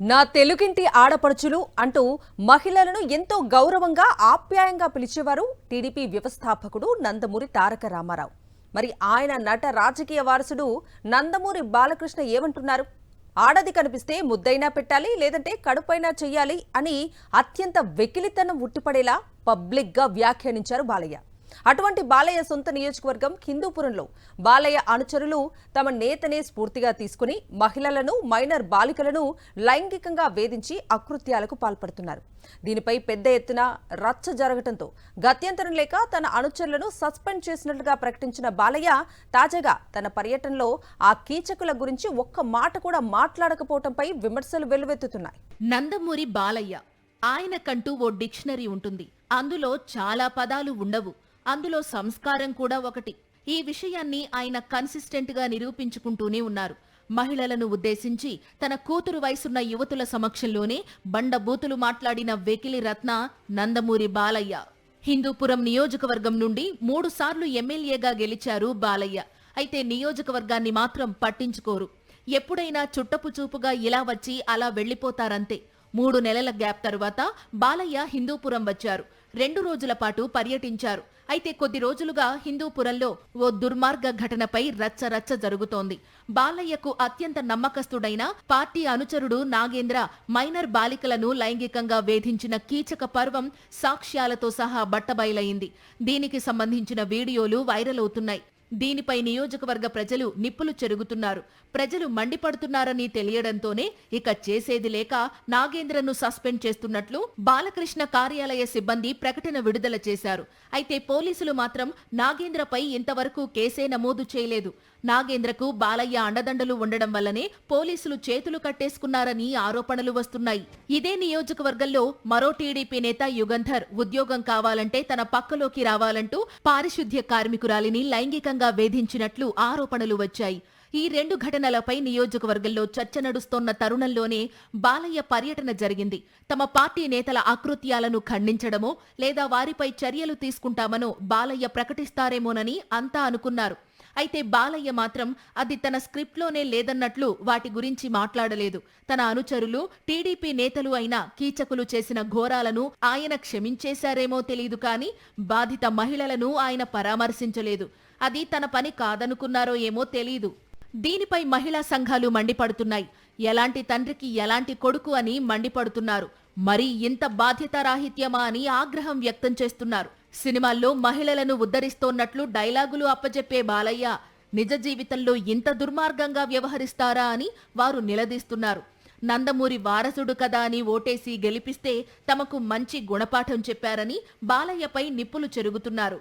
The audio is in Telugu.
నా తెలుగింటి ఆడపడుచులు అంటూ మహిళలను ఎంతో గౌరవంగా ఆప్యాయంగా పిలిచేవారు టీడీపీ వ్యవస్థాపకుడు నందమూరి తారక రామారావు. మరి ఆయన నట రాజకీయ వారసుడు నందమూరి బాలకృష్ణ ఏమంటున్నారు? ఆడది కనిపిస్తే ముద్దైనా పెట్టాలి, లేదంటే కడుపైనా చెయ్యాలి అని అత్యంత వెకిలితనం ఉట్టిపడేలా పబ్లిక్గా వ్యాఖ్యానించారు బాలయ్య. అటువంటి బాలయ్య సొంత నియోజకవర్గం హిందూపురంలో బాలయ్య అనుచరులు తమ నేతనే స్ఫూర్తిగా తీసుకుని మహిళలను, మైనర్ బాలికలను లైంగికంగా వేధించి అకృత్యాలకు పాల్పడుతున్నారు. దీనిపై పెద్ద ఎత్తున రచ్చ జరగడంతో గత్యంతరం లేక తన అనుచరులను సస్పెండ్ చేసినట్లుగా ప్రకటించిన బాలయ్య తాజాగా తన పర్యటనలో ఆ కీచకుల గురించి ఒక్క మాట కూడా మాట్లాడకపోవడంపై విమర్శలు వెల్లువెత్తుతున్నాయి. నందమూరి బాలయ్య ఆయనకంటూ ఓ డిక్షనరీ ఉంటుంది. అందులో చాలా పదాలు ఉండవు. అందులో సంస్కారం కూడా ఒకటి. ఈ విషయాన్ని ఆయన కన్సిస్టెంట్ గా నిరూపించుకుంటూనే ఉన్నారు. మహిళలను ఉద్దేశించి తన కూతురు వయసున్న యువతుల సమక్షంలోనే బండబూతులు మాట్లాడిన వెకిలి రత్న నందమూరి బాలయ్య. హిందూపురం నియోజకవర్గం నుండి 3 సార్లు ఎమ్మెల్యేగా గెలిచారు బాలయ్య. అయితే నియోజకవర్గాన్ని మాత్రం పట్టించుకోరు. ఎప్పుడైనా చుట్టపు చూపుగా ఇలా వచ్చి అలా వెళ్లిపోతారంతే. 3 నెలల గ్యాప్ తరువాత బాలయ్య హిందూపురం వచ్చారు. 2 రోజుల పాటు పర్యటించారు. అయితే కొద్ది రోజులుగా హిందూపురంలో ఓ దుర్మార్గ ఘటనపై రచ్చ జరుగుతోంది. బాలయ్యకు అత్యంత నమ్మకస్తుడైన పార్టీ అనుచరుడు నాగేంద్ర మైనర్ బాలికలను లైంగికంగా వేధించిన కీచక పర్వం సాక్ష్యాలతో సహా బట్టబయలైంది. దీనికి సంబంధించిన వీడియోలు వైరల్ అవుతున్నాయి. దీనిపై నియోజకవర్గ ప్రజలు నిప్పులు చెరుగుతున్నారు. ప్రజలు మండిపడుతున్నారని తెలియడంతోనే ఇక చేసేది లేక నాగేంద్రను సస్పెండ్ చేస్తున్నట్లు బాలకృష్ణ కార్యాలయ సిబ్బంది ప్రకటన విడుదల చేశారు. అయితే పోలీసులు మాత్రం నాగేంద్రపై ఇంతవరకు కేసే నమోదు చేయలేదు. నాగేంద్రకు బాలయ్య అండదండలు ఉండడం వల్లనే పోలీసులు చేతులు కట్టేసుకున్నారని ఆరోపణలు వస్తున్నాయి. ఇదే నియోజకవర్గంలో మరో టీడీపీ నేత యుగంధర్ ఉద్యోగం కావాలంటే తన పక్కలోకి రావాలంటూ పారిశుద్ధ్య కార్మికురాలిని లైంగికంగా వేధించినట్లు ఆరోపణలు వచ్చాయి. ఈ 2 ఘటనలపై నియోజకవర్గంలో చర్చ నడుస్తోన్న తరుణంలోనే బాలయ్య పర్యటన జరిగింది. తమ పార్టీ నేతల అకృత్యాలను ఖండించడమో లేదా వారిపై చర్యలు తీసుకుంటామనో బాలయ్య ప్రకటిస్తారేమోనని అంతా అనుకున్నారు. అయితే బాలయ్య మాత్రం అది తన స్క్రిప్ట్లోనే లేదన్నట్లు వాటి గురించి మాట్లాడలేదు. తన అనుచరులు, టీడీపీ నేతలు అయిన కీచకులు చేసిన ఘోరాలను ఆయన క్షమించేశారేమో తెలీదు కానీ బాధిత మహిళలను ఆయన పరామర్శించలేదు. అది తన పని కాదనుకున్నారో ఏమో తెలీదు. దీనిపై మహిళా సంఘాలు మండిపడుతున్నాయి. ఎలాంటి తండ్రికి ఎలాంటి కొడుకు అని మండిపడుతున్నారు. మరీ ఇంత బాధ్యతారాహిత్యమా అని ఆగ్రహం వ్యక్తం చేస్తున్నారు. సినిమాల్లో మహిళలను ఉద్ధరిస్తోన్నట్లు డైలాగులు అప్పజెప్పే బాలయ్య నిజ జీవితంలో ఇంత దుర్మార్గంగా వ్యవహరిస్తారా అని వారు నిలదీస్తున్నారు. నందమూరి వారసుడు కదా అని ఓటేసి గెలిపిస్తే తమకు మంచి గుణపాఠం చెప్పారని బాలయ్యపై నిప్పులు చెరుగుతున్నారు.